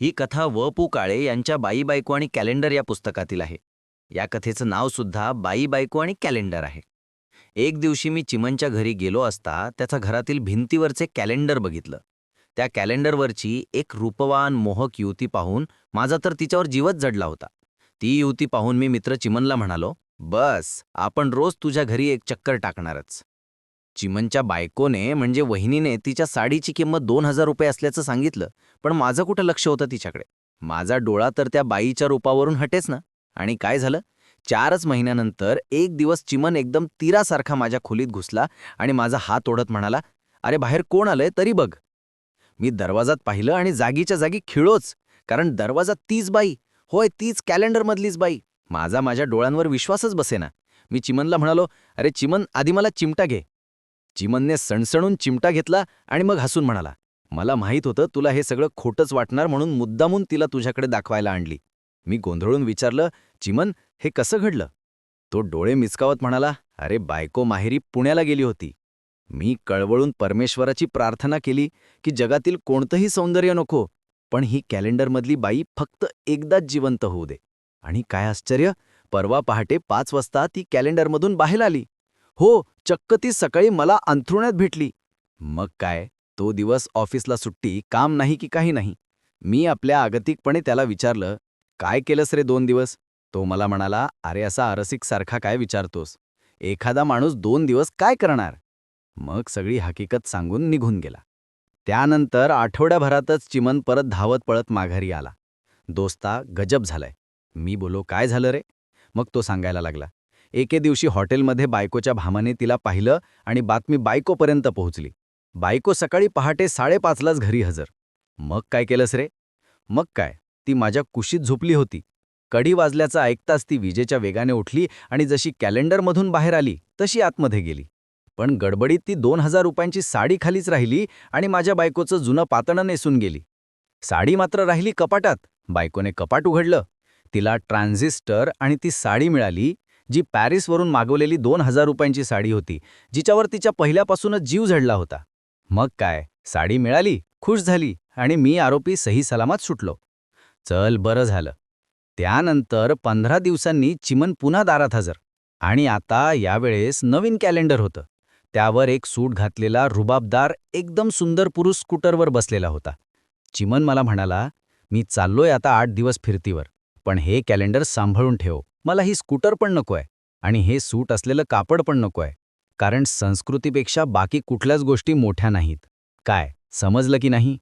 ही कथा व.पु. काळे यांच्या बाई बायको आणि कॅलेंडर या पुस्तकातील आहे. या कथेचं नाव सुद्धा बाई बायको आणि कॅलेंडर आहे. एक दिवशी मी चिमनच्या घरी गेलो असता त्याचा घरातील भिंतीवरचे कॅलेंडर बघितलं. त्या कॅलेंडरवरची एक रूपवान मोहक युवती पाहून माझा तर तिच्यावर जीवच जडला होता. ती युवती पाहून मी मित्र चिमनला म्हणालो, बस आपण रोज तुझ्या घरी एक चक्कर टाकणारच. चिमनच्या बायकोने म्हणजे वहिनीने तिच्या साडीची किंमत 2,000 रुपये असल्याचं सांगितलं, पण माझं कुठं लक्ष होतं तिच्याकडे. माझा डोळा तर त्या बाईच्या रूपावरून हटेच ना. आणि काय झालं, 4च महिन्यानंतर एक दिवस चिमन एकदम तीरासारखा माझ्या खोलीत घुसला आणि माझा हात ओढत म्हणाला, अरे बाहेर कोण आलंय तरी बघ. मी दरवाजात पाहिलं आणि जागीच्या जागी खिळोच, कारण दरवाजात तीच बाई, होय तीच कॅलेंडरमधलीच बाई. माझ्या डोळ्यांवर विश्वासच बसेना. मी चिमनला म्हणालो, अरे चिमन, आधी मला चिमटा घे. चिमनने सणसणून चिमटा घेतला आणि मग हसून म्हणाला, मला माहीत होतं तुला हे सगळं खोटंच वाटणार म्हणून मुद्दामून तिला तुझ्याकडे दाखवायला आणली. मी गोंधळून विचारलं, चिमन हे कसं घडलं? तो डोळे मिचकावत म्हणाला, अरे बायको माहेरी पुण्याला गेली होती. मी कळवळून परमेश्वराची प्रार्थना केली की जगातील कोणतंही सौंदर्य नको, पण ही कॅलेंडरमधली बाई फक्त एकदाच जिवंत होऊ दे. आणि काय आश्चर्य, परवा पहाटे 5 वाजता ती कॅलेंडरमधून बाहेर आली. हो, चक्क ती सकाळी मला अंथरुण्यात भेटली. मग काय, तो दिवस ऑफिसला सुट्टी, काम नाही की काही नाही. मी आपल्या आगतिकपणे त्याला विचारलं, काय केलंस रे 2 दिवस? तो मला म्हणाला, अरे असा अरसिकसारखा काय विचारतोस? एखादा माणूस 2 दिवस काय करणार? मग सगळी हकीकत सांगून निघून गेला. त्यानंतर आठवड्याभरातच चिमन परत धावत पळत माघारी आला. दोस्ता, गजब झालाय. मी बोलो, काय झालं रे? मग तो सांगायला लागला, एके दिवशी हॉटेलमध्ये बायकोच्या भामाने तिला पाहिलं आणि बातमी बायकोपर्यंत पोहोचली. बायको सकाळी पहाटे 5:30लाच घरी हजर. मग काय केलंस रे? मग काय, ती माझ्या कुशीत झोपली होती. कडी वाजल्याचं ऐकताच ती विजेच्या वेगाने उठली आणि जशी कॅलेंडरमधून बाहेर आली तशी आतमध्ये गेली. पण गडबडीत ती 2,000 रुपयांची साडी खालीच राहिली आणि माझ्या बायकोचं जुनं पातणं नेसून गेली. साडी मात्र राहिली कपाटात. बायकोने कपाट उघडलं. तिला ट्रान्झिस्टर आणि ती साडी मिळाली, जी पॅरिसवरून मागवलेली 2,000 रुपयांची साडी होती, जिच्यावर तिच्या पहिल्यापासूनच जीव जडला होता. मग काय, साडी मिळाली, खुश झाली आणि मी आरोपी सही सलामत सुटलो. चल बरं झालं. त्यानंतर 15 दिवसांनी चिमन पुन्हा दारात हजर. आणि आता यावेळेस नवीन कॅलेंडर होतं. त्यावर एक सूट घातलेला रुबाबदार एकदम सुंदर पुरुष स्कूटरवर बसलेला होता. चिमन मला म्हणाला, मी चाललोय आता 8 दिवस फिरतीवर, पण हे कॅलेंडर सांभाळून ठेव. मला ही स्कूटर पण नकोय आणि हे सूट असलेलं कापड पण नकोय, कारण संस्कृतीपेक्षा बाकी कुठल्याच गोष्टी मोठ्या नाहीत. काय, समजलं की नाही?